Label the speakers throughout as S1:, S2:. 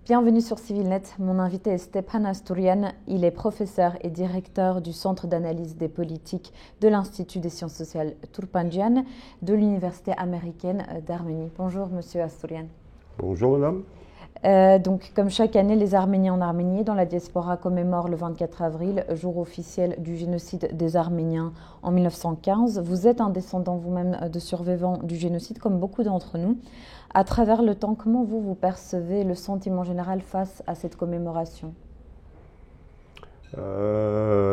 S1: Bienvenue sur CivilNet. Mon invité est Stepan Asturian. Il est professeur et directeur du Centre d'analyse des politiques de l'Institut des sciences sociales Turpangian de l'Université américaine d'Arménie. Bonjour, monsieur Asturian.
S2: Bonjour, madame.
S1: Donc, comme chaque année, les Arméniens en Arménie, dans la diaspora, commémorent le 24 avril, jour officiel du génocide des Arméniens en 1915. Vous êtes un descendant vous-même de survivants du génocide, comme beaucoup d'entre nous. À travers le temps, comment vous percevez le sentiment général face à cette commémoration?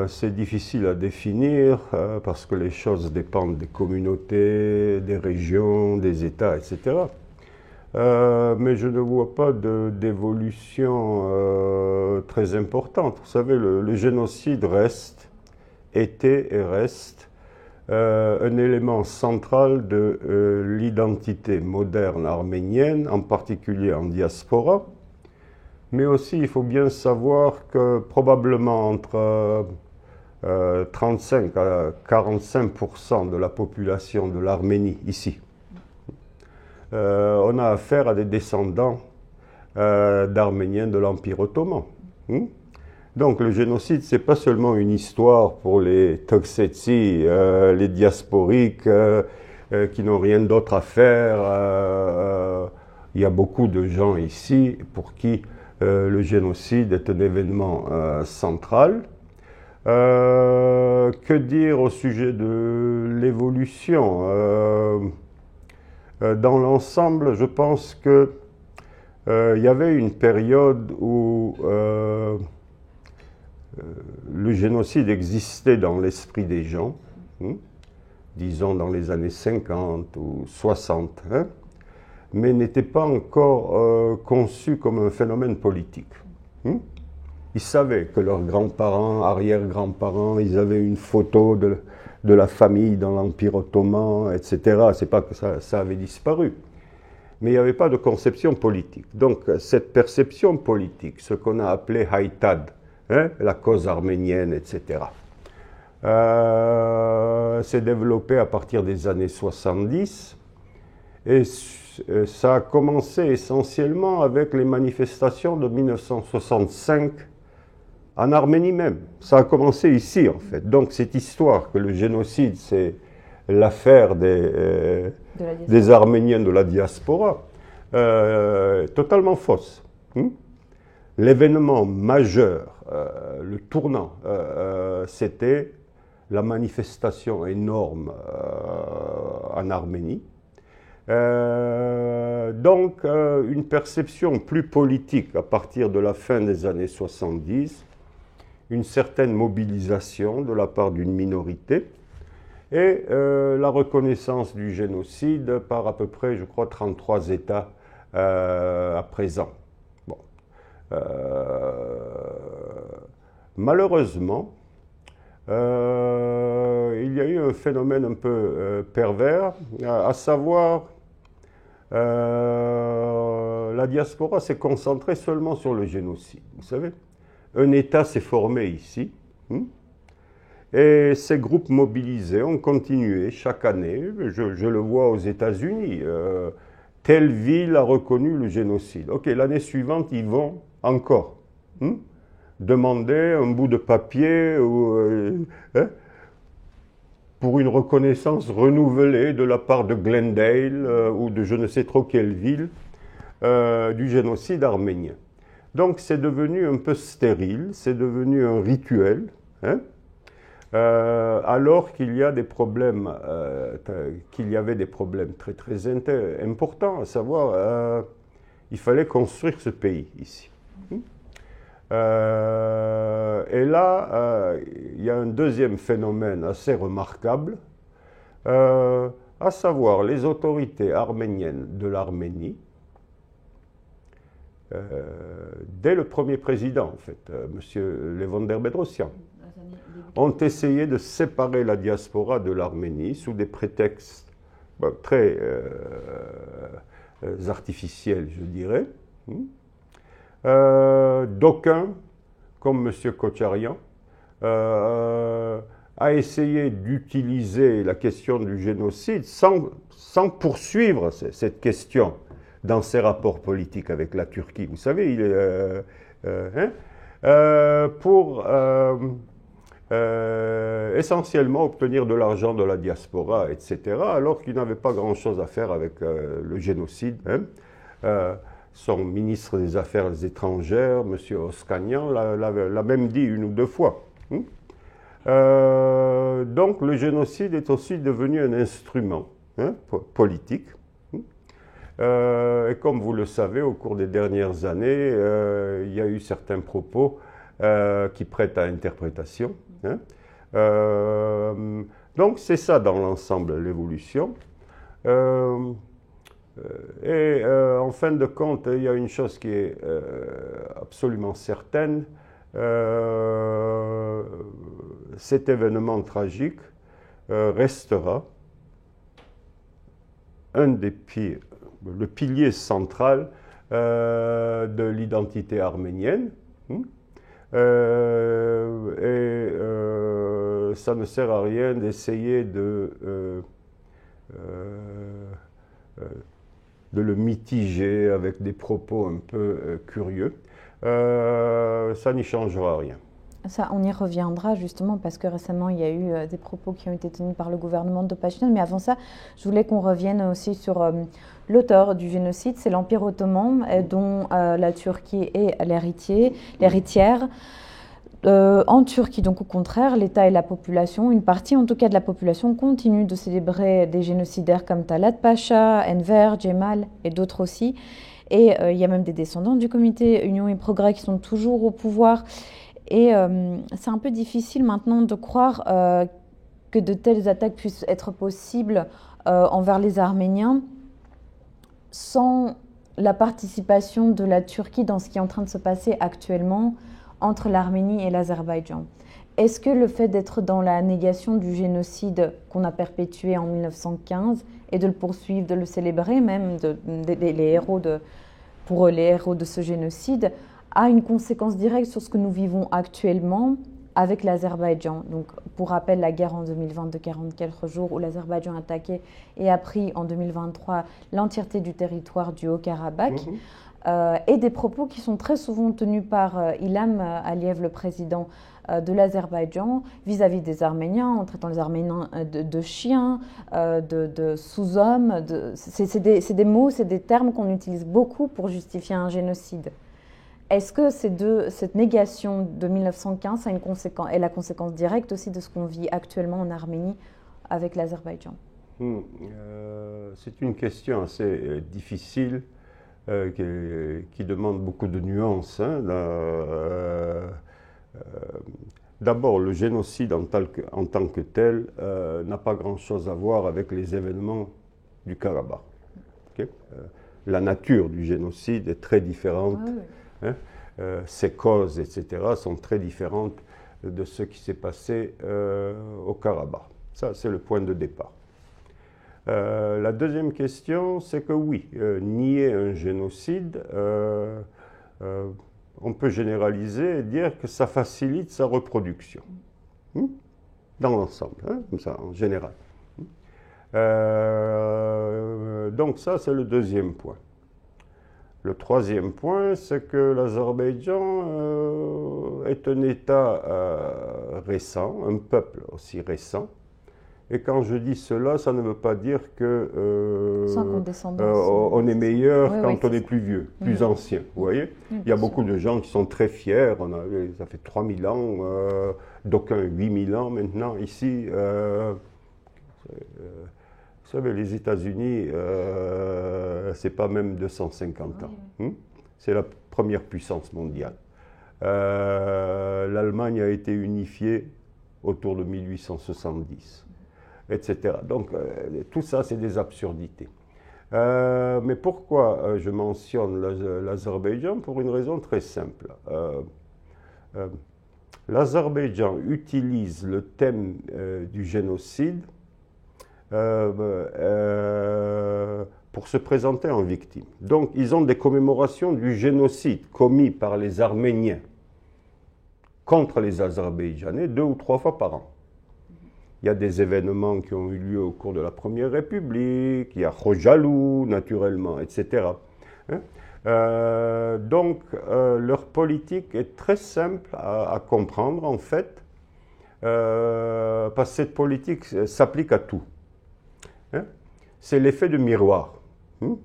S2: C'est difficile à définir parce que les choses dépendent des communautés, des régions, des États, etc. Mais je ne vois pas d'évolution très importante. Vous savez, le génocide était et reste un élément central de l'identité moderne arménienne, en particulier en diaspora. Mais aussi, il faut bien savoir que probablement entre 35 à 45% de la population de l'Arménie, ici, on a affaire à des descendants d'Arméniens de l'Empire ottoman. Donc le génocide, ce n'est pas seulement une histoire pour les Toksetsi, les diasporiques qui n'ont rien d'autre à faire. Il y a beaucoup de gens ici pour qui le génocide est un événement central. Que dire au sujet de l'évolution? Dans l'ensemble, je pense qu'il y avait une période où le génocide existait dans l'esprit des gens, disons dans les années 50 ou 60, mais n'était pas encore conçu comme un phénomène politique. Ils savaient que leurs grands-parents, arrière-grands-parents, ils avaient une photo de la famille dans l'Empire ottoman, etc. C'est pas que ça avait disparu. Mais il n'y avait pas de conception politique. Donc cette perception politique, ce qu'on a appelé Haïtad, la cause arménienne, etc., s'est développée à partir des années 70 et ça a commencé essentiellement avec les manifestations de 1965 en Arménie même. Ça a commencé ici en fait. Donc cette histoire que le génocide c'est l'affaire des Arméniens de la diaspora est totalement fausse. L'événement majeur, le tournant, c'était la manifestation énorme en Arménie. Donc, une perception plus politique à partir de la fin des années 70, une certaine mobilisation de la part d'une minorité et la reconnaissance du génocide par à peu près, je crois, 33 États à présent. Malheureusement, il y a eu un phénomène un peu pervers, à savoir la diaspora s'est concentrée seulement sur le génocide. Vous savez, un État s'est formé ici et ces groupes mobilisés ont continué chaque année. Je le vois aux États-Unis. Telle ville a reconnu le génocide. Ok, l'année suivante, ils vont encore demander un bout de papier pour une reconnaissance renouvelée de la part de Glendale ou de je ne sais trop quelle ville du génocide arménien. Donc c'est devenu un peu stérile, c'est devenu un rituel, alors qu'il y a des problèmes, qu'il y avait des problèmes très très importants, à savoir il fallait construire ce pays ici. Et là, il y a un deuxième phénomène assez remarquable, à savoir les autorités arméniennes de l'Arménie, dès le premier président, en fait, M. Levon-der-Bedrosian, ont essayé de séparer la diaspora de l'Arménie sous des prétextes très artificiels, je dirais. D'aucuns, comme M. Kocharian, a essayé d'utiliser la question du génocide sans poursuivre cette question dans ses rapports politiques avec la Turquie. Vous savez, il est, pour essentiellement obtenir de l'argent de la diaspora, etc., alors qu'il n'avait pas grand-chose à faire avec le génocide. Son ministre des Affaires étrangères, M. Oskanian, l'a même dit une ou deux fois. Donc le génocide est aussi devenu un instrument politique. Et comme vous le savez, au cours des dernières années, il y a eu certains propos qui prêtent à interprétation. Donc c'est ça dans l'ensemble l'évolution. Et en fin de compte, il y a une chose qui est absolument certaine. Cet événement tragique restera le pilier central de l'identité arménienne. Ça ne sert à rien d'essayer de le mitiger avec des propos un peu curieux. Ça n'y changera rien.
S1: Ça, on y reviendra justement parce que récemment, il y a eu des propos qui ont été tenus par le gouvernement de Pashinyan. Mais avant ça, je voulais qu'on revienne aussi sur l'auteur du génocide, c'est l'Empire ottoman, dont la Turquie est l'héritière. En Turquie, donc au contraire, l'État et la population, une partie en tout cas de la population, continue de célébrer des génocidaires comme Talat Pacha, Enver, Cemal et d'autres aussi. Et il y a même des descendants du comité Union et Progrès qui sont toujours au pouvoir. Et c'est un peu difficile maintenant de croire que de telles attaques puissent être possibles envers les Arméniens sans la participation de la Turquie dans ce qui est en train de se passer actuellement entre l'Arménie et l'Azerbaïdjan. Est-ce que le fait d'être dans la négation du génocide qu'on a perpétué en 1915 et de le poursuivre, de le célébrer même, pour les héros de ce génocide, a une conséquence directe sur ce que nous vivons actuellement avec l'Azerbaïdjan. Donc, pour rappel, la guerre en 2020 de 44 jours où l'Azerbaïdjan a attaqué et a pris en 2023 l'entièreté du territoire du Haut-Karabakh. Et des propos qui sont très souvent tenus par Ilham Aliyev, le président de l'Azerbaïdjan, vis-à-vis des Arméniens, en traitant les Arméniens de chiens, de sous-hommes. C'est des mots, c'est des termes qu'on utilise beaucoup pour justifier un génocide. Est-ce que cette négation de 1915 est la conséquence directe aussi de ce qu'on vit actuellement en Arménie avec l'Azerbaïdjan?
S2: C'est une question assez difficile. Qui demande beaucoup de nuances. D'abord, le génocide en tant que tel n'a pas grand-chose à voir avec les événements du Karabakh. La nature du génocide est très différente. Ses causes, etc., sont très différentes de ce qui s'est passé au Karabakh. Ça, c'est le point de départ. La deuxième question, c'est que oui, nier un génocide, on peut généraliser et dire que ça facilite sa reproduction, dans l'ensemble, comme ça, en général. Donc ça, c'est le deuxième point. Le troisième point, c'est que l'Azerbaïdjan est un État récent, un peuple aussi récent. Et quand je dis cela, ça ne veut pas dire que on est meilleur quand on est plus vieux, plus ancien. Vous voyez, il y a beaucoup de gens qui sont très fiers. Ça fait 3000 ans, d'aucuns 8000 ans maintenant. Ici, vous savez, les États-Unis, c'est pas même 250 ans. C'est la première puissance mondiale. L'Allemagne a été unifiée autour de 1870. Etc. Donc, tout ça, c'est des absurdités. Mais pourquoi je mentionne l'Azerbaïdjan? Pour une raison très simple. L'Azerbaïdjan utilise le thème du génocide pour se présenter en victime. Donc, ils ont des commémorations du génocide commis par les Arméniens contre les Azerbaïdjanais 2 ou 3 fois par an. Il y a des événements qui ont eu lieu au cours de la Première République, il y a Khojalou, naturellement, etc. hein. Donc, leur politique est très simple à comprendre, en fait, parce que cette politique s'applique à tout. Hein. C'est l'effet de miroir. Hein.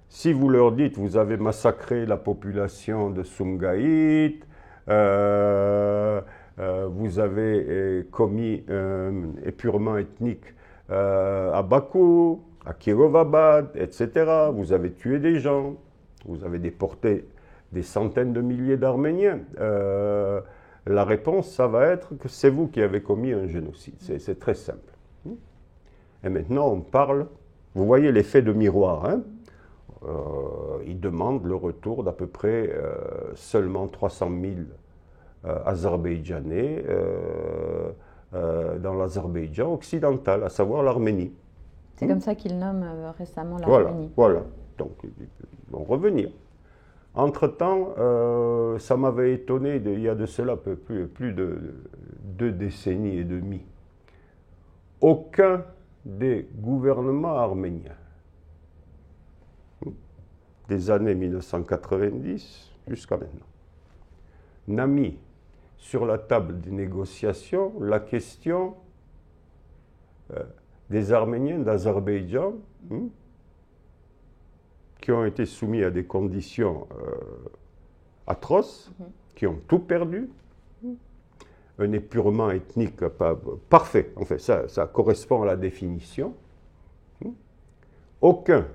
S2: Si vous leur dites, vous avez massacré la population de Sumgait, vous avez commis épurement ethnique à Bakou, à Kirovabad, etc. Vous avez tué des gens, vous avez déporté des centaines de milliers d'Arméniens. La réponse, ça va être que c'est vous qui avez commis un génocide. C'est très simple. Et maintenant, on parle, vous voyez l'effet de miroir, hein. Ils demandent le retour d'à peu près seulement 300 000 Azerbaïdjanais dans l'Azerbaïdjan occidental, à savoir l'Arménie.
S1: C'est comme ça qu'ils nomment récemment l'Arménie.
S2: Voilà. Donc, ils vont revenir. Entre-temps, ça m'avait étonné, il y a de cela plus de 2 décennies et demie. Aucun des gouvernements arméniens, des années 1990 jusqu'à maintenant, n'a mis sur la table des négociations la question des Arméniens d'Azerbaïdjan qui ont été soumis à des conditions atroces, qui ont tout perdu, un épurement ethnique parfait, en fait, ça correspond à la définition. Aucun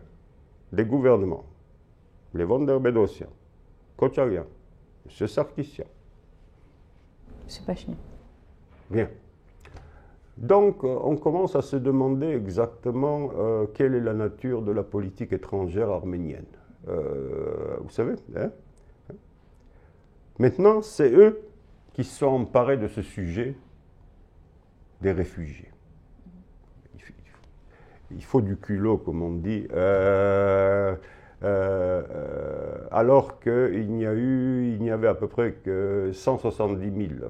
S2: des gouvernements, les von der Bedosian, Kocharian, M. Sarkissian,
S1: M. Pachinian.
S2: Bien. Donc, on commence à se demander exactement quelle est la nature de la politique étrangère arménienne. Vous savez, hein? Maintenant, c'est eux qui se sont emparés de ce sujet des réfugiés. Il faut du culot, comme on dit, alors qu'il n'y avait à peu près que 170 000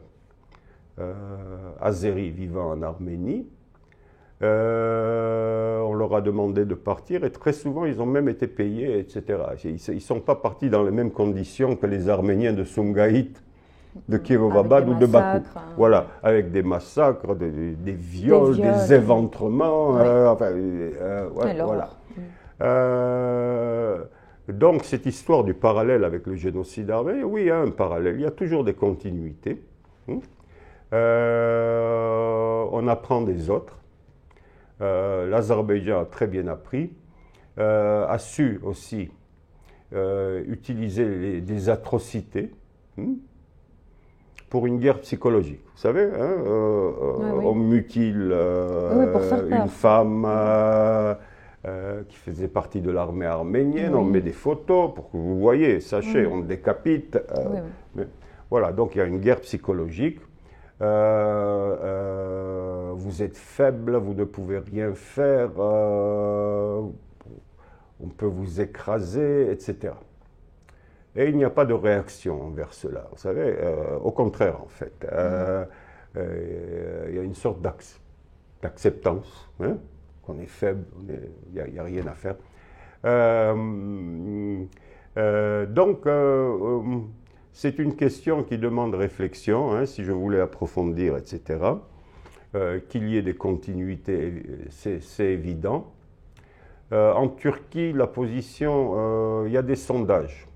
S2: Azéris vivant en Arménie. On leur a demandé de partir et très souvent ils ont même été payés, etc. Ils ne sont pas partis dans les mêmes conditions que les Arméniens de Sumgait, de Kirovabad ou de Bakou. Voilà, avec des massacres, des viols, des éventrements. Voilà. Donc cette histoire du parallèle avec le génocide arménien, oui, il y a un parallèle, il y a toujours des continuités. On apprend des autres. L'Azerbaïdjan a très bien appris, a su aussi utiliser des atrocités pour une guerre psychologique. Vous savez, hein, on mutile une femme qui faisait partie de l'armée arménienne, on met des photos pour que vous voyez, sachez, on décapite. Mais, voilà, donc il y a une guerre psychologique. Vous êtes faible, vous ne pouvez rien faire, on peut vous écraser, etc. Et il n'y a pas de réaction envers cela, vous savez, au contraire en fait. Il y a une sorte d'acceptance, hein, qu'on est faible, il n'y a rien à faire. Donc, c'est une question qui demande réflexion, hein, si je voulais approfondir, etc. Qu'il y ait des continuités, c'est évident. En Turquie, la position, il y a des sondages.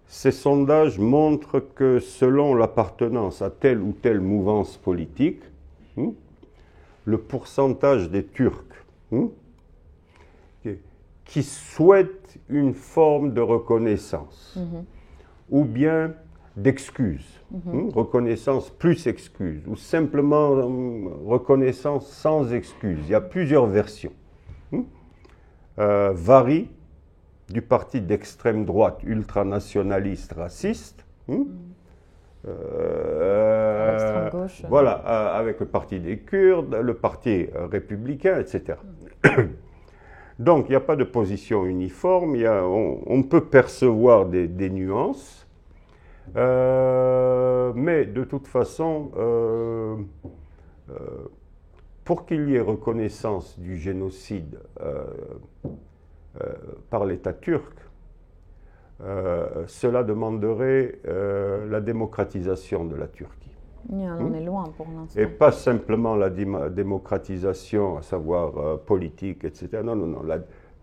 S2: Ces sondages montrent que selon l'appartenance à telle ou telle mouvance politique, le pourcentage des Turcs qui souhaitent une forme de reconnaissance ou bien d'excuse, reconnaissance plus excuse, ou simplement reconnaissance sans excuse. Il y a plusieurs versions. Varie du parti d'extrême droite ultranationaliste raciste,
S1: gauche,
S2: voilà, avec le parti des Kurdes, le parti républicain, etc. Donc, il n'y a pas de position uniforme, on peut percevoir des nuances, mais de toute façon, pour qu'il y ait reconnaissance du génocide par l'État turc, cela demanderait la démocratisation de la Turquie.
S1: On en est loin pour l'instant.
S2: Et pas simplement la démocratisation, à savoir politique, etc. Non, non, non.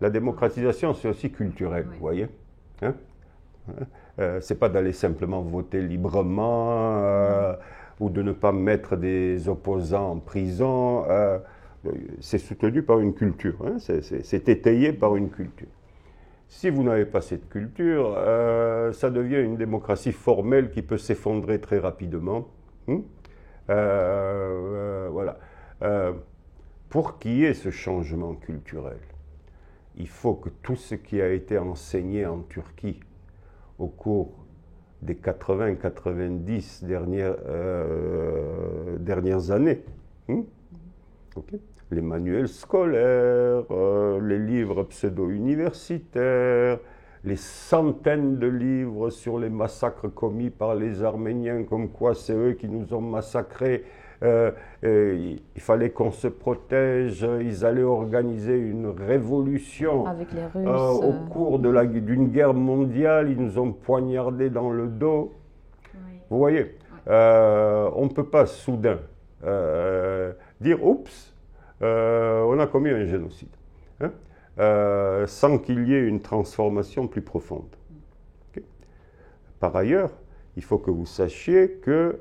S2: La démocratisation, c'est aussi culturel, vous voyez. Hein? C'est pas d'aller simplement voter librement ou de ne pas mettre des opposants en prison. C'est soutenu par une culture, hein? C'est étayé par une culture. Si vous n'avez pas cette culture, ça devient une démocratie formelle qui peut s'effondrer très rapidement. Voilà. Pour qu'il y ait ce changement culturel, il faut que tout ce qui a été enseigné en Turquie au cours des 80-90 dernières années, okay, les manuels scolaires, les livres pseudo-universitaires, les centaines de livres sur les massacres commis par les Arméniens, comme quoi c'est eux qui nous ont massacrés, il fallait qu'on se protège, ils allaient organiser une révolution.
S1: Avec les Russes,
S2: au cours d'une guerre mondiale, ils nous ont poignardés dans le dos.
S1: oui.
S2: Vous voyez, on ne peut pas soudain dire « Oups, on a commis un génocide hein », sans qu'il y ait une transformation plus profonde. Okay. Par ailleurs, il faut que vous sachiez que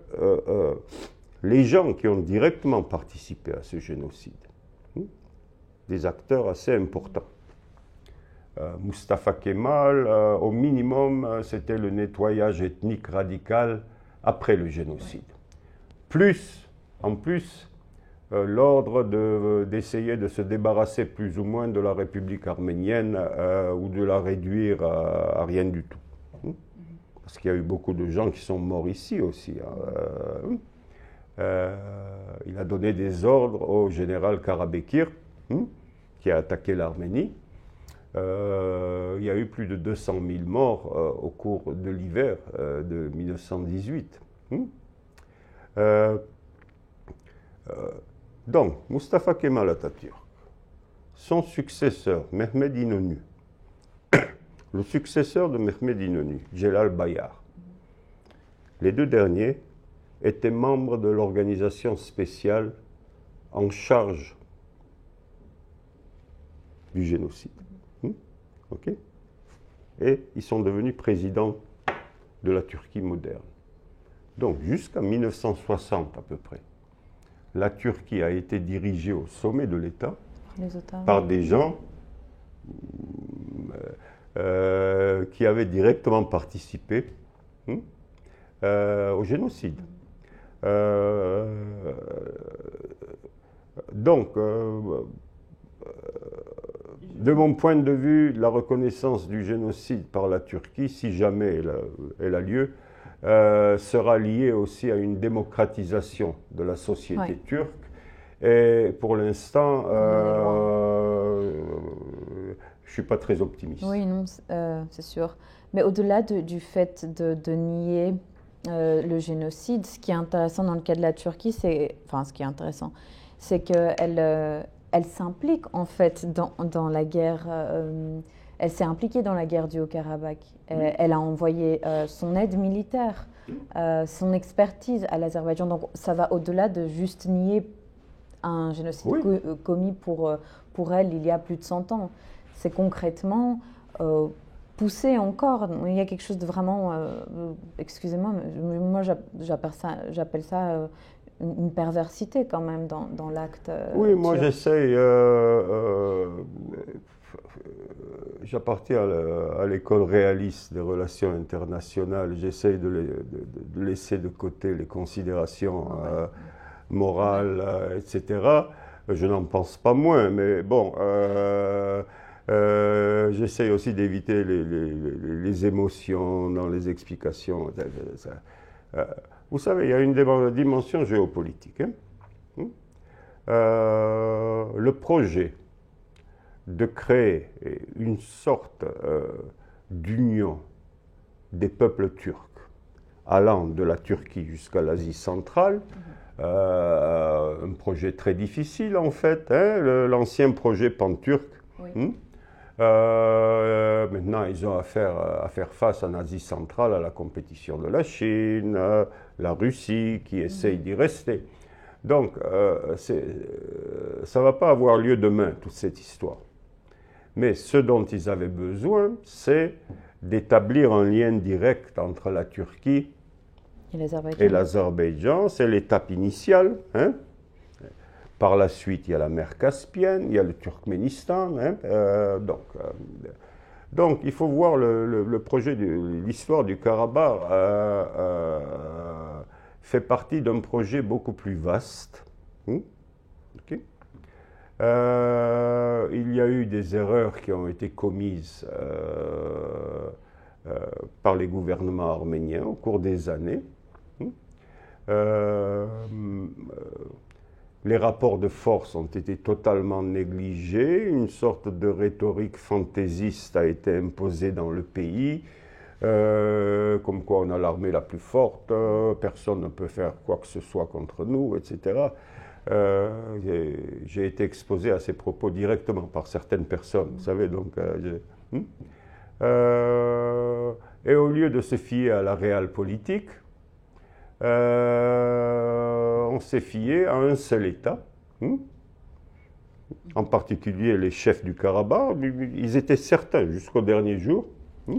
S2: les gens qui ont directement participé à ce génocide, des acteurs assez importants. Mustafa Kemal, au minimum, c'était le nettoyage ethnique radical après le génocide. En plus, l'ordre d'essayer de se débarrasser plus ou moins de la République arménienne ou de la réduire à rien du tout. Parce qu'il y a eu beaucoup de gens qui sont morts ici aussi. Il a donné des ordres au général Karabekir, qui a attaqué l'Arménie. Il y a eu plus de 200 000 morts au cours de l'hiver de 1918. Donc, Mustafa Kemal Atatürk, son successeur, Mehmet İnönü, le successeur de Mehmet İnönü, Celal Bayar, les deux derniers étaient membres de l'organisation spéciale en charge du génocide. Okay. Et ils sont devenus présidents de la Turquie moderne. Donc, jusqu'à 1960 à peu près, la Turquie a été dirigée au sommet de l'État par des gens qui avaient directement participé au génocide. Donc, de mon point de vue, la reconnaissance du génocide par la Turquie, si jamais elle a lieu, sera liée aussi à une démocratisation de la société turque. Et pour l'instant, je ne suis pas très optimiste.
S1: Oui, non, c'est sûr. Mais au-delà du fait de nier le génocide, ce qui est intéressant dans le cas de la Turquie, c'est qu'elle elle s'implique en fait dans la guerre. Elle s'est impliquée dans la guerre du Haut-Karabakh. Elle a envoyé son aide militaire, son expertise à l'Azerbaïdjan. Donc ça va au-delà de juste nier un génocide commis pour elle il y a plus de 100 ans. C'est concrètement pousser encore. Il y a quelque chose de vraiment, excusez-moi, mais moi j'appelle ça une perversité quand même dans l'acte.
S2: Oui, moi j'essaye, j'appartiens à l'école réaliste des relations internationales, j'essaye de laisser de côté les considérations morales, etc. Je n'en pense pas moins, mais bon, j'essaye aussi d'éviter les émotions dans les explications. Vous savez, il y a une dimension géopolitique. Le projet de créer une sorte d'union des peuples turcs allant de la Turquie jusqu'à l'Asie centrale un projet très difficile en fait, hein, l'ancien projet pan-turc.
S1: Oui.
S2: Maintenant, ils ont à faire face en Asie centrale à la compétition de la Chine, la Russie qui essaye d'y rester. Donc, ça ne va pas avoir lieu demain, toute cette histoire. Mais ce dont ils avaient besoin, c'est d'établir un lien direct entre la Turquie et l'Azerbaïdjan. C'est l'étape initiale. Hein. Par la suite, il y a la mer Caspienne, il y a le Turkménistan. Hein. Donc, il faut voir le projet, l'histoire du Karabakh fait partie d'un projet beaucoup plus vaste. Okay. Il y a eu des erreurs qui ont été commises par les gouvernements arméniens au cours des années. Les rapports de force ont été totalement négligés, une sorte de rhétorique fantaisiste a été imposée dans le pays, comme quoi on a l'armée la plus forte, personne ne peut faire quoi que ce soit contre nous, etc. J'ai été exposé à ces propos directement par certaines personnes, vous savez, donc... et au lieu de se fier à la réelle politique, on s'est fié à un seul État, en particulier les chefs du Karabakh. Ils étaient certains jusqu'au dernier jour.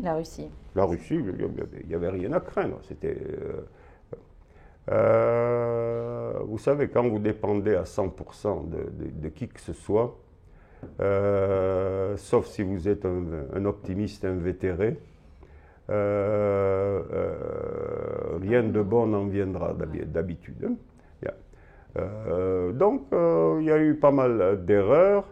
S1: La Russie.
S2: La Russie, il n'y avait rien à craindre. C'était, vous savez, quand vous dépendez à 100% de qui que ce soit, sauf si vous êtes un optimiste invétéré, rien de bon n'en viendra d'habitude. Hein. Donc, il y a eu pas mal d'erreurs,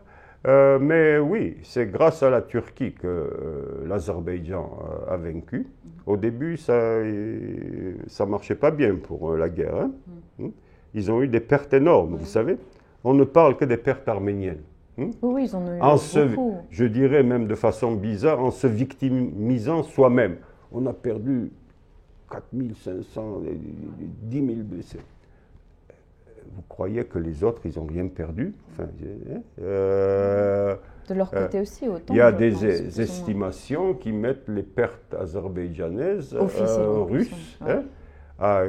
S2: mais oui, c'est grâce à la Turquie que l'Azerbaïdjan a vaincu. Au début, ça ne marchait pas bien pour la guerre. Hein. Ils ont eu des pertes énormes, vous savez. On ne parle que des pertes arméniennes.
S1: Oui, ils en ont eu beaucoup.
S2: Je dirais même de façon bizarre, en se victimisant soi-même. On a perdu 4500, 10 000 blessés. Vous croyez que les autres, ils n'ont rien perdu? Enfin,
S1: de leur côté aussi, autant.
S2: Il y a des estimations qui mettent les pertes azerbaïdjanaises, russes,
S1: ouais.
S2: à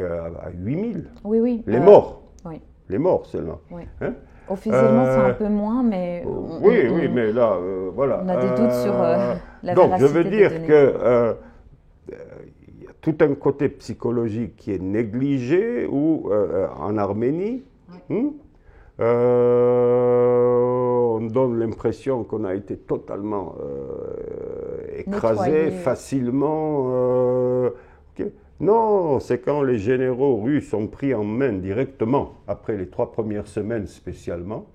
S2: 8 000.
S1: Oui, oui.
S2: Les morts.
S1: Oui.
S2: Les morts seulement.
S1: Oui. Hein? Officiellement, c'est un peu moins, mais...
S2: oui, mais là, voilà.
S1: On a des doutes sur la véracité.
S2: Donc, je veux dire que y a tout un côté psychologique qui est négligé, ou en Arménie, on donne l'impression qu'on a été totalement écrasé,
S1: nettoyé.
S2: Facilement. Okay. Non, c'est quand les généraux russes ont pris en main directement, après les 3 premières semaines spécialement,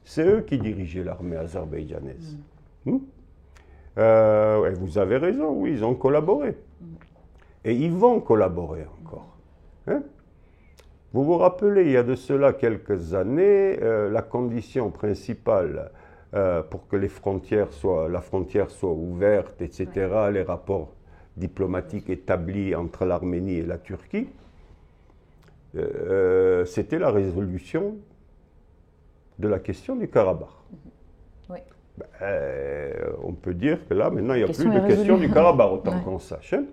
S2: c'est eux qui dirigeaient l'armée azerbaïdjanaise. Et vous avez raison, oui, ils ont collaboré. Et ils vont collaborer encore. Hein? Vous vous rappelez, il y a de cela quelques années, la condition principale pour que la frontière soit ouverte, etc., les rapports diplomatiques établis entre l'Arménie et la Turquie, c'était la résolution de la question du Karabakh.
S1: Oui.
S2: On peut dire que là, maintenant, il n'y a plus de question du Karabakh, autant qu'on sache. Hein.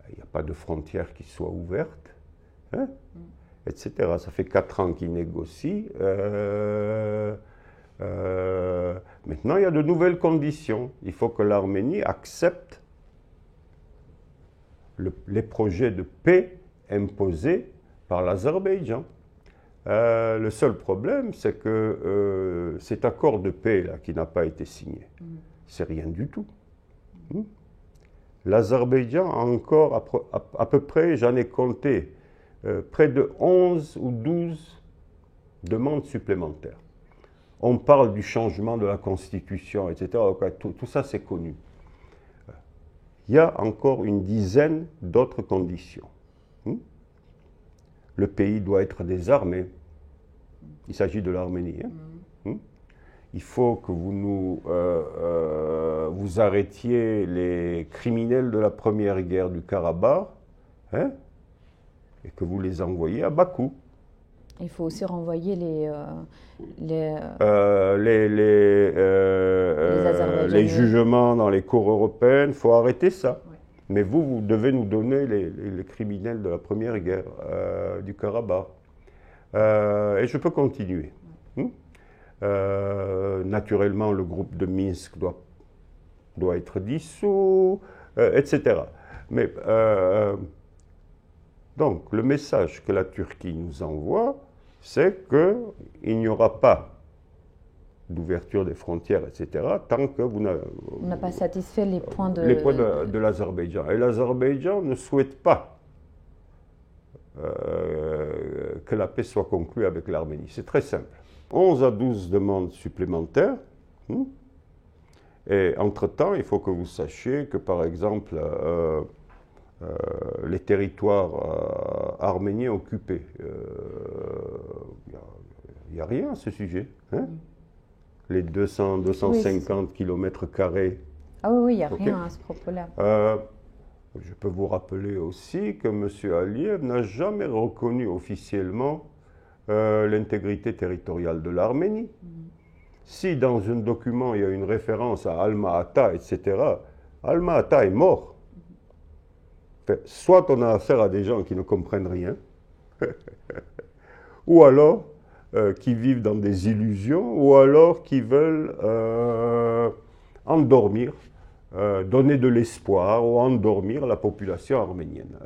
S2: Il n'y a pas de frontière qui soit ouverte, hein, etc. Ça fait 4 ans qu'ils négocient. Maintenant, il y a de nouvelles conditions. Il faut que l'Arménie accepte les projets de paix imposés par l'Azerbaïdjan. Le seul problème, c'est que cet accord de paix là, qui n'a pas été signé, c'est rien du tout. L'Azerbaïdjan a encore à peu près, j'en ai compté, près de 11 ou 12 demandes supplémentaires. On parle du changement de la Constitution, etc. Tout ça, c'est connu. Il y a encore une dizaine d'autres conditions. Le pays doit être désarmé. Il s'agit de l'Arménie. Hein. Il faut que vous vous arrêtiez les criminels de la première guerre du Karabakh, hein, et que vous les envoyiez à Bakou.
S1: Il faut aussi renvoyer les
S2: les jugements dans les cours européennes. Il faut arrêter ça.
S1: Ouais.
S2: Mais vous devez nous donner les criminels de la première guerre du Karabakh. Et je peux continuer. Naturellement, le groupe de Minsk doit être dissous, etc. Mais donc, le message que la Turquie nous envoie, c'est qu'il n'y aura pas d'ouverture des frontières, etc., tant que vous n'avez...
S1: On n'a pas satisfait les points de...
S2: Les points de l'Azerbaïdjan. Et l'Azerbaïdjan ne souhaite pas que la paix soit conclue avec l'Arménie. C'est très simple. 11 à 12 demandes supplémentaires. Et entre-temps, il faut que vous sachiez que, par exemple, les territoires arméniens occupés, il n'y a rien à ce sujet. Hein? Les 250 km².
S1: Ah oui, il n'y a rien à ce propos-là.
S2: Je peux vous rappeler aussi que M. Aliyev n'a jamais reconnu officiellement l'intégrité territoriale de l'Arménie. Si dans un document il y a une référence à Alma-Ata, etc., Alma-Ata est mort. Enfin, soit on a affaire à des gens qui ne comprennent rien, ou alors qui vivent dans des illusions, ou alors qui veulent endormir, donner de l'espoir ou endormir la population arménienne.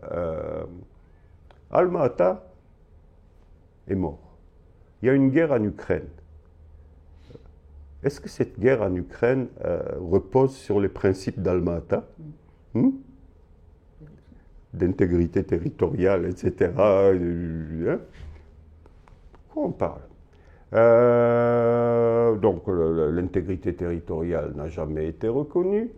S2: Alma-Ata est mort. Il y a une guerre en Ukraine. Est-ce que cette guerre en Ukraine repose sur les principes d'Alma-Ata, d'intégrité territoriale, etc. De quoi on parle? Donc l'intégrité territoriale n'a jamais été reconnue.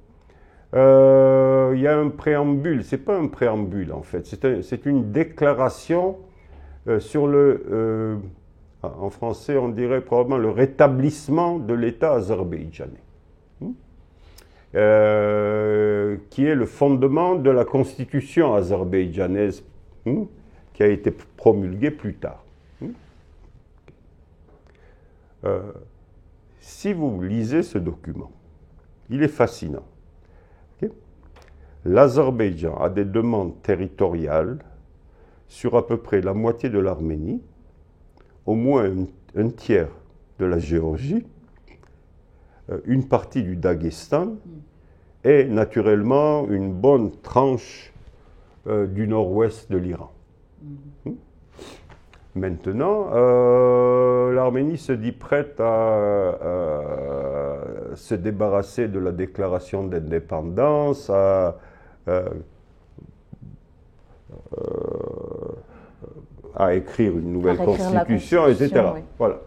S2: Il y a un préambule, c'est pas un préambule en fait, c'est une déclaration sur le... en français, on dirait probablement le rétablissement de l'État azerbaïdjanais, qui est le fondement de la constitution azerbaïdjanaise, qui a été promulguée plus tard. Si vous lisez ce document, il est fascinant. L'Azerbaïdjan a des demandes territoriales sur à peu près la moitié de l'Arménie, au moins un tiers de la Géorgie, une partie du Daghestan et naturellement une bonne tranche du nord-ouest de l'Iran. Maintenant, l'Arménie se dit prête à se débarrasser de la déclaration d'indépendance, à écrire une nouvelle constitution, etc. Oui. Voilà.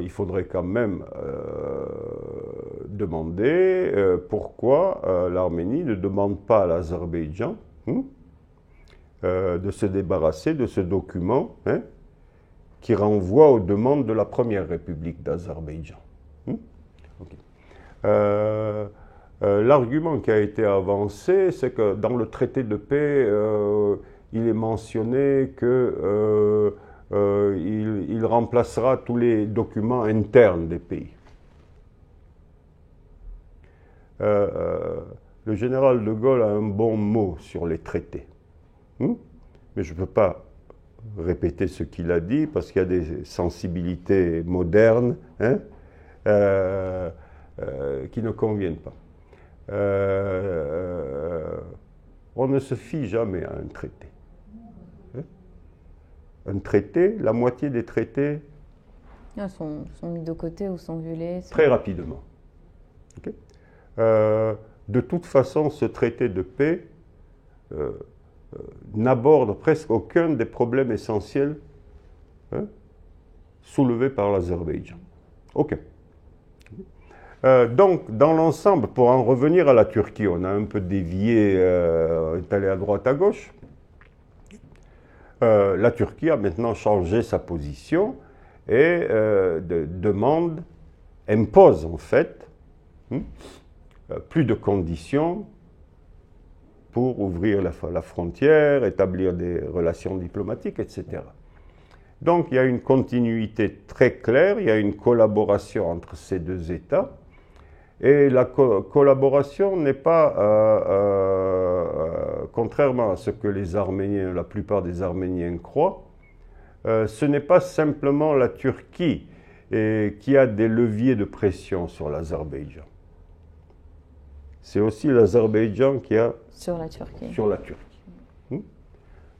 S2: Il faudrait quand même demander pourquoi l'Arménie ne demande pas à l'Azerbaïdjan de se débarrasser de ce document qui renvoie aux demandes de la première République d'Azerbaïdjan. L'argument qui a été avancé, c'est que dans le traité de paix, il est mentionné qu'il remplacera tous les documents internes des pays. Le général de Gaulle a un bon mot sur les traités. Mais je ne peux pas répéter ce qu'il a dit parce qu'il y a des sensibilités modernes qui ne conviennent pas. On ne se fie jamais à un traité. Un traité, la moitié des traités
S1: sont mis de côté ou sont violés.
S2: Très rapidement. De toute façon, ce traité de paix n'aborde presque aucun des problèmes essentiels soulevés par l'Azerbaïdjan. Aucun. Donc, dans l'ensemble, pour en revenir à la Turquie, on a un peu dévié, on est allé à droite, à gauche. La Turquie a maintenant changé sa position et demande, impose en fait, plus de conditions pour ouvrir la frontière, établir des relations diplomatiques, etc. Donc il y a une continuité très claire, il y a une collaboration entre ces deux États, et la collaboration n'est pas, contrairement à ce que les Arméniens, la plupart des Arméniens croient, ce n'est pas simplement la Turquie qui a des leviers de pression sur l'Azerbaïdjan. C'est aussi l'Azerbaïdjan qui a
S1: sur la Turquie.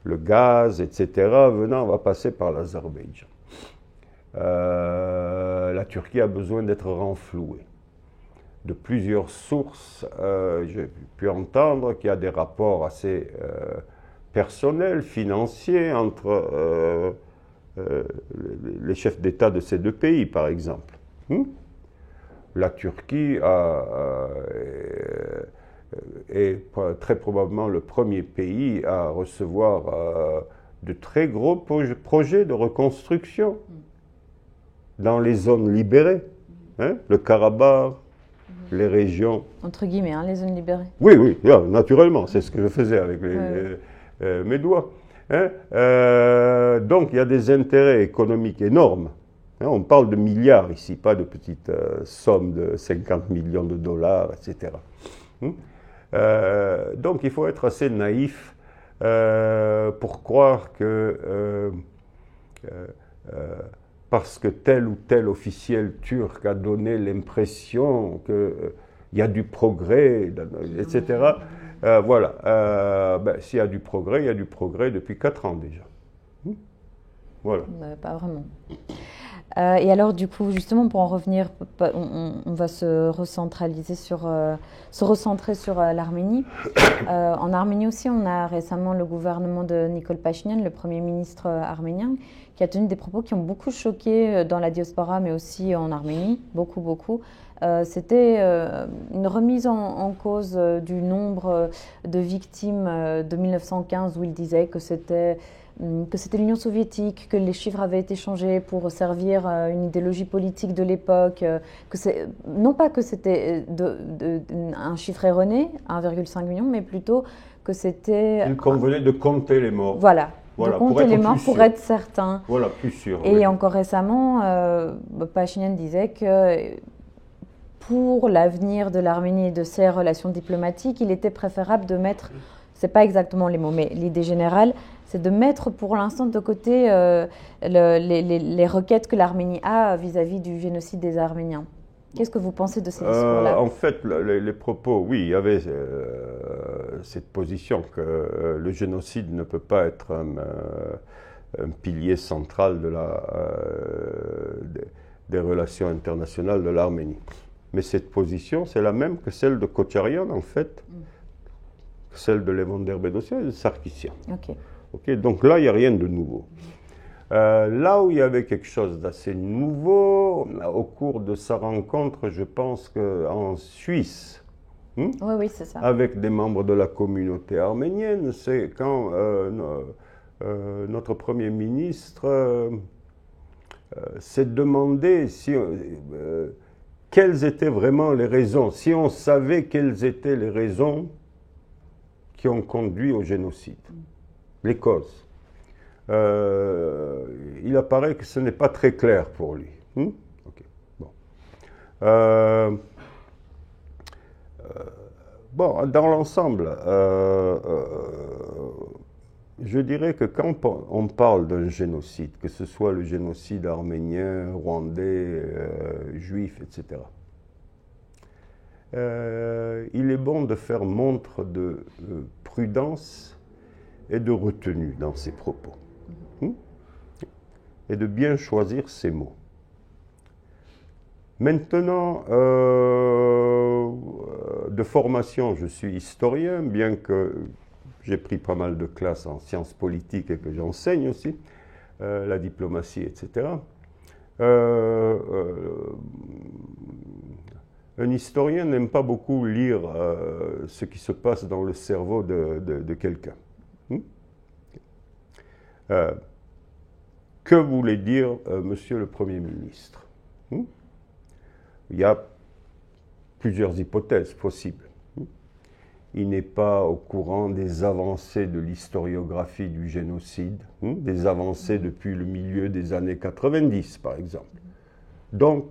S2: Le gaz, etc., va passer par l'Azerbaïdjan. La Turquie a besoin d'être renflouée. De plusieurs sources, j'ai pu entendre qu'il y a des rapports assez personnels, financiers, entre les chefs d'État de ces deux pays, par exemple. La Turquie est très probablement le premier pays à recevoir de très gros projets de reconstruction dans les zones libérées, le Karabakh, les régions...
S1: Entre guillemets, les zones libérées.
S2: Oui, oui, naturellement, c'est ce que je faisais avec mes doigts. Donc il y a des intérêts économiques énormes. On parle de milliards ici, pas de petites sommes de 50 millions de dollars, etc. Donc il faut être assez naïf pour croire que parce que tel ou tel officiel turc a donné l'impression qu'il y a du progrès, etc. Voilà. S'il y a du progrès, il y a du progrès depuis 4 ans déjà. Voilà.
S1: Pas vraiment. Et alors, du coup, justement, pour en revenir, on va se recentrer sur l'Arménie. En Arménie aussi, on a récemment le gouvernement de Nikol Pachinian, le Premier ministre arménien, qui a tenu des propos qui ont beaucoup choqué dans la diaspora, mais aussi en Arménie, beaucoup. C'était une remise en cause du nombre de victimes de 1915, où il disait que c'était l'Union soviétique, que les chiffres avaient été changés pour servir une idéologie politique de l'époque, non pas que c'était un chiffre erroné, 1,5 million, mais plutôt que c'était...
S2: Il convenait de compter les morts.
S1: Voilà, de compter les morts pour être certain.
S2: Voilà, plus sûr.
S1: Et oui. Encore récemment, Pachinian disait que pour l'avenir de l'Arménie et de ses relations diplomatiques, il était préférable de mettre, c'est pas exactement les mots, mais l'idée générale, c'est de mettre pour l'instant de côté les requêtes que l'Arménie a vis-à-vis du génocide des Arméniens. Qu'est-ce que vous pensez de ces discours-là?
S2: En fait, les propos, oui, il y avait cette position que le génocide ne peut pas être un pilier central des relations internationales de l'Arménie. Mais cette position, c'est la même que celle de Kocharian, en fait, celle de Levander Bedosyan et de Sarkissian. Okay, donc là, il n'y a rien de nouveau. Là où il y avait quelque chose d'assez nouveau, au cours de sa rencontre, je pense qu'en Suisse,
S1: oui, c'est ça.
S2: Avec des membres de la communauté arménienne, c'est quand notre Premier ministre s'est demandé quelles étaient vraiment les raisons, si on savait quelles étaient les raisons qui ont conduit au génocide, les causes. Il apparaît que ce n'est pas très clair pour lui. Bon, dans l'ensemble, je dirais que quand on parle d'un génocide, que ce soit le génocide arménien, rwandais, juif, etc., il est bon de faire montre de prudence et de retenue dans ses propos. Et de bien choisir ses mots. Maintenant, de formation, je suis historien, bien que j'ai pris pas mal de classes en sciences politiques et que j'enseigne aussi, la diplomatie, etc. Un historien n'aime pas beaucoup lire ce qui se passe dans le cerveau de quelqu'un. Que voulait dire Monsieur le Premier ministre? Il y a plusieurs hypothèses possibles. il n'est pas au courant des avancées de l'historiographie du génocide, des avancées depuis le milieu des années 90, par exemple. Donc,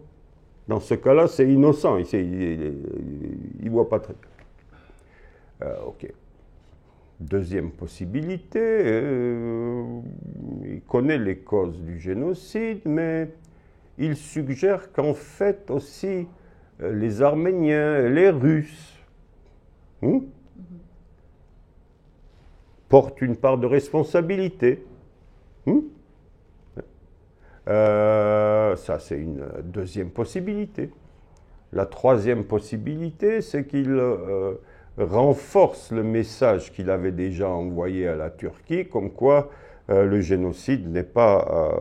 S2: dans ce cas-là, c'est innocent, il ne voit pas très bien. Ok. Deuxième possibilité, il connaît les causes du génocide, mais il suggère qu'en fait aussi les Arméniens, les Russes, portent une part de responsabilité. Ça, c'est une deuxième possibilité. La troisième possibilité, c'est qu'il renforce le message qu'il avait déjà envoyé à la Turquie, comme quoi le génocide n'est pas,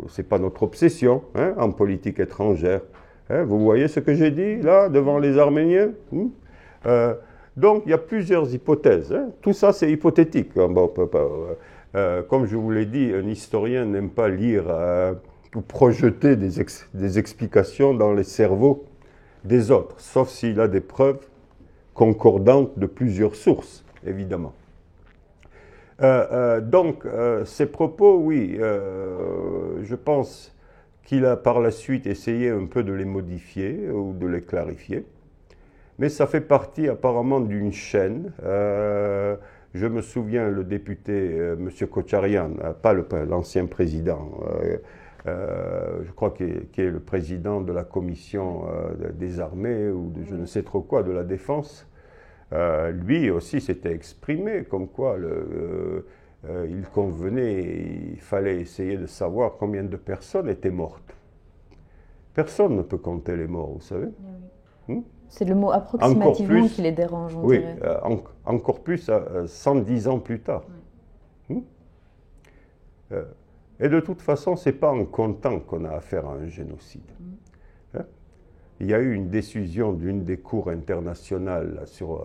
S2: c'est pas notre obsession en politique étrangère. Vous voyez ce que j'ai dit là devant les Arméniens? Donc il y a plusieurs hypothèses. Tout ça c'est hypothétique. Bon, comme je vous l'ai dit, un historien n'aime pas lire ou projeter des explications dans les cerveaux des autres, sauf s'il a des preuves concordantes de plusieurs sources, évidemment. Donc, ces propos, oui, je pense qu'il a par la suite essayé un peu de les modifier ou de les clarifier. Mais ça fait partie apparemment d'une chaîne. Je me souviens, le député M. Kocharyan, pas l'ancien président, je crois qu'il est le président de la commission des armées ou de je ne sais trop quoi, de la défense, lui aussi s'était exprimé comme quoi il convenait, il fallait essayer de savoir combien de personnes étaient mortes. Personne ne peut compter les morts, vous savez.
S1: C'est le mot approximativement qui les dérange, on dirait.
S2: Oui, encore plus 110 ans plus tard. Et de toute façon, ce n'est pas en comptant qu'on a affaire à un génocide. Il y a eu une décision d'une des cours internationales sur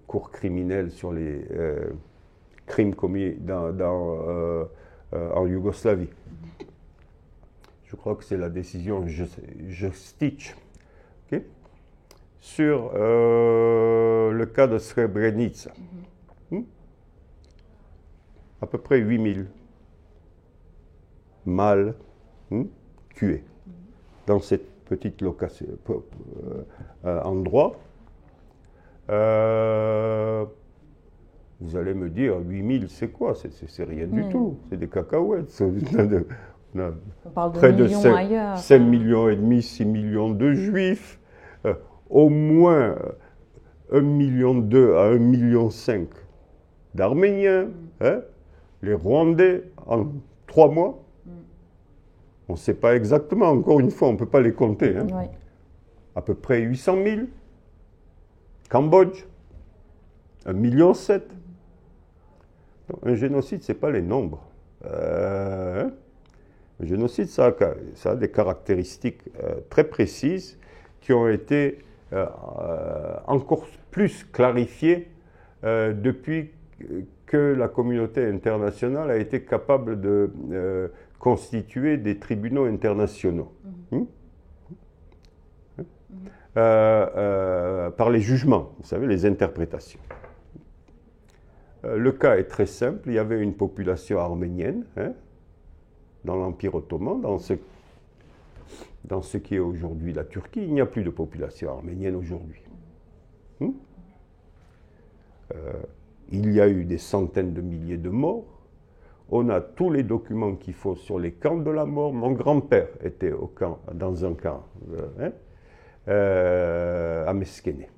S2: cours criminelles sur les crimes commis en Yougoslavie. Je crois que c'est la décision Justić, sur le cas de Srebrenica. À peu près 8000 mâles tués dans cette petite location, endroit. Vous allez me dire, 8000, c'est quoi? C'est rien du tout, c'est des cacahuètes.
S1: On parle de
S2: près de
S1: millions ailleurs.
S2: 5 millions et demi, 6 millions de juifs, au moins 1,2 million à 1,5 million d'Arméniens, les Rwandais en 3 mois. On ne sait pas exactement, encore une fois, on ne peut pas les compter.
S1: Oui.
S2: À peu près 800 000. Cambodge, 1,7 million. Un génocide, ce n'est pas les nombres. Un génocide, ça a des caractéristiques très précises qui ont été encore plus clarifiées depuis que la communauté internationale a été capable de constituer des tribunaux internationaux. Par les jugements, vous savez, les interprétations. Le cas est très simple, il y avait une population arménienne dans l'Empire ottoman, dans ce qui est aujourd'hui la Turquie. Il n'y a plus de population arménienne aujourd'hui. Il y a eu des centaines de milliers de morts. On a tous les documents qu'il faut sur les camps de la mort. Mon grand-père était dans un camp à Meskéné,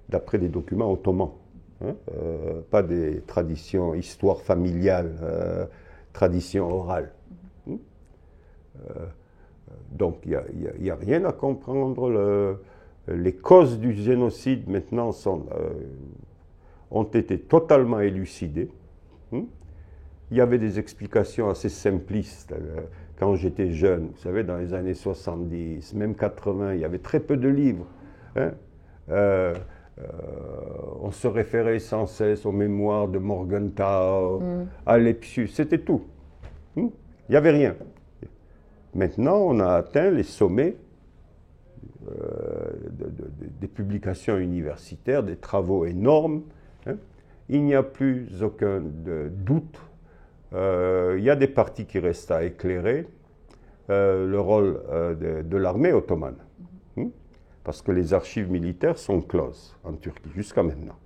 S2: d'après des documents ottomans, pas des traditions, histoire familiale, tradition orale. Donc il n'y a rien à comprendre. Les causes du génocide maintenant ont été totalement élucidées. Il y avait des explications assez simplistes. Quand j'étais jeune, vous savez, dans les années 70, même 80, il y avait très peu de livres. On se référait sans cesse aux mémoires de Morgenthau, à Lepsius, c'était tout. Il n'y avait rien. Maintenant, on a atteint les sommets des publications universitaires, des travaux énormes. Hein. Il n'y a plus aucun doute. Il y a des parties qui restent à éclairer. Le rôle de l'armée ottomane. Parce que les archives militaires sont closes en Turquie jusqu'à maintenant.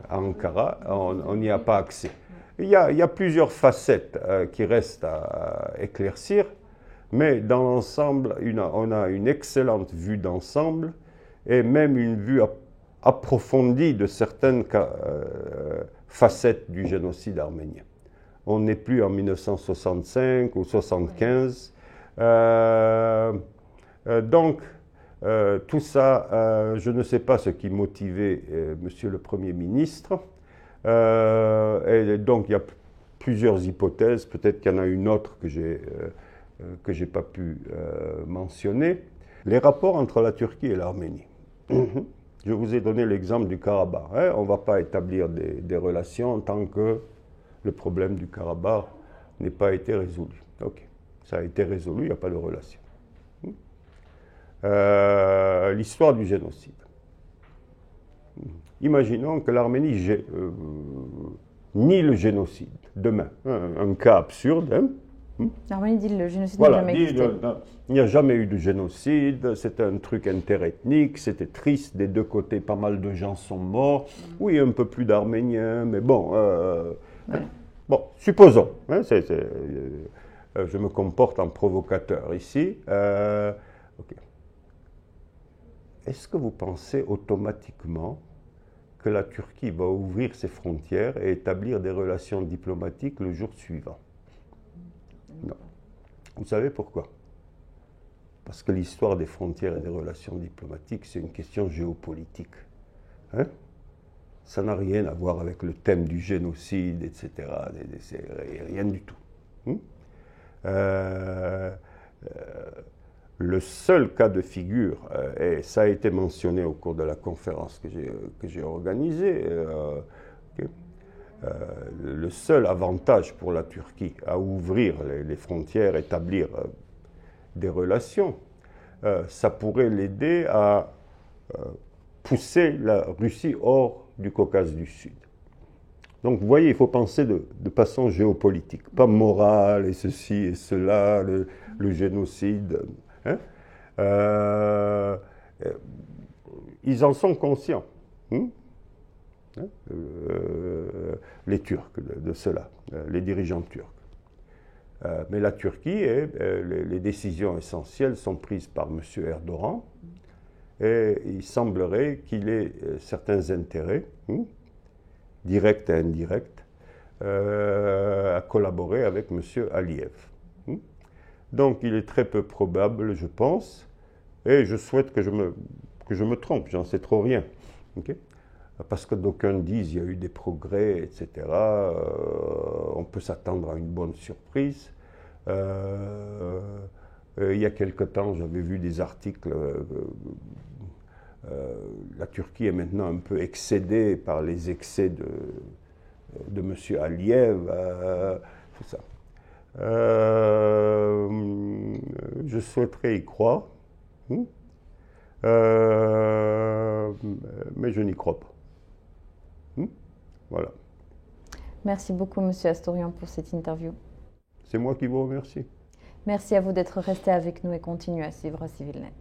S2: À Ankara, on n'y a pas accès. Il y a plusieurs facettes qui restent à éclaircir, mais dans l'ensemble, on a une excellente vue d'ensemble et même une vue approfondie de certaines facettes du génocide arménien. On n'est plus en 1965 ou 1975. Donc, tout ça, je ne sais pas ce qui motivait Monsieur le Premier ministre. Et donc, il y a plusieurs hypothèses. Peut-être qu'il y en a une autre que j'ai pas pu mentionner. Les rapports entre la Turquie et l'Arménie. Je vous ai donné l'exemple du Karabakh. Hein? On ne va pas établir des relations tant que le problème du Karabakh n'est pas été résolu. Ok, ça a été résolu, il n'y a pas de relation. L'histoire du génocide. Imaginons que l'Arménie nie le génocide demain. Un cas absurde. Hein?
S1: L'Arménie dit le génocide
S2: voilà,
S1: n'a jamais existé.
S2: Il n'y a jamais eu de génocide, c'était un truc interethnique, c'était triste, des deux côtés, pas mal de gens sont morts. Oui, un peu plus d'Arméniens, mais bon, bon, supposons. Hein, je me comporte en provocateur ici. Okay. Est-ce que vous pensez automatiquement que la Turquie va ouvrir ses frontières et établir des relations diplomatiques le jour suivant? Non. Vous savez pourquoi? Parce que l'histoire des frontières et des relations diplomatiques, c'est une question géopolitique. Hein? Ça n'a rien à voir avec le thème du génocide, etc. C'est rien du tout. Le seul cas de figure, et ça a été mentionné au cours de la conférence que j'ai organisée, le seul avantage pour la Turquie à ouvrir les frontières, établir des relations, ça pourrait l'aider à pousser la Russie hors du Caucase du Sud. Donc vous voyez, il faut penser de façon géopolitique, pas morale et ceci et cela, le génocide. Hein? Ils en sont conscients. Les Turcs de cela, les dirigeants turcs. Mais la Turquie, les décisions essentielles sont prises par M. Erdogan et il semblerait qu'il ait certains intérêts, directs et indirects, à collaborer avec M. Aliyev. Donc il est très peu probable, je pense, et je souhaite que je me trompe, j'en sais trop rien. Okay? Parce que d'aucuns disent qu'il y a eu des progrès, etc. On peut s'attendre à une bonne surprise. Il y a quelque temps, j'avais vu des articles. La Turquie est maintenant un peu excédée par les excès de M. Aliyev. Tout ça. Je souhaiterais y croire, mais je n'y crois pas. Voilà.
S1: Merci beaucoup, Monsieur Astorian, pour cette interview.
S2: C'est moi qui vous remercie.
S1: Merci à vous d'être resté avec nous et continuez à suivre CivilNet.